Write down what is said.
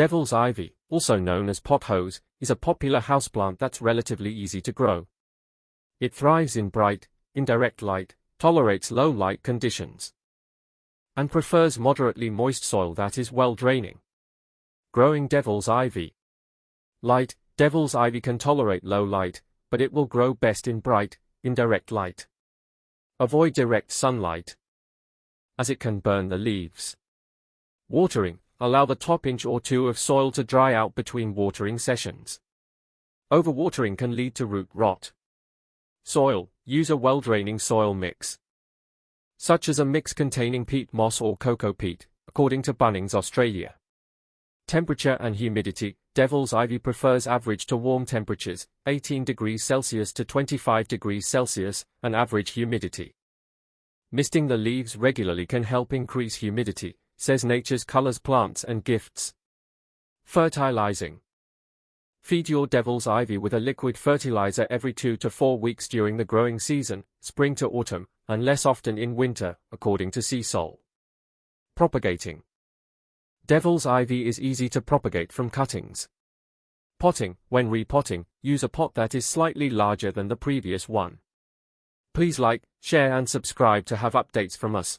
Devil's ivy, also known as pothos, is a popular houseplant that's relatively easy to grow. It thrives in bright, indirect light, tolerates low light conditions, and prefers moderately moist soil that is well draining. Growing devil's ivy. Light, devil's ivy can tolerate low light, but it will grow best in bright, indirect light. Avoid direct sunlight, as it can burn the leaves. Watering. Allow the top inch or two of soil to dry out between watering sessions. Overwatering can lead to root rot. Soil. Use a well-draining soil mix, such as a mix containing peat moss or cocoa peat, according to Bunnings, Australia. Temperature and humidity. Devil's ivy prefers average to warm temperatures, 18 degrees Celsius to 25 degrees Celsius, and average humidity. Misting the leaves regularly can help increase humidity, says Nature's Colors Plants and Gifts. Fertilizing. Feed your devil's ivy with a liquid fertilizer every 2 to 4 weeks during the growing season, spring to autumn, and less often in winter, according to Sea Sol. Propagating. Devil's ivy is easy to propagate from cuttings. Potting. When repotting, use a pot that is slightly larger than the previous one. Please like, share and subscribe to have updates from us.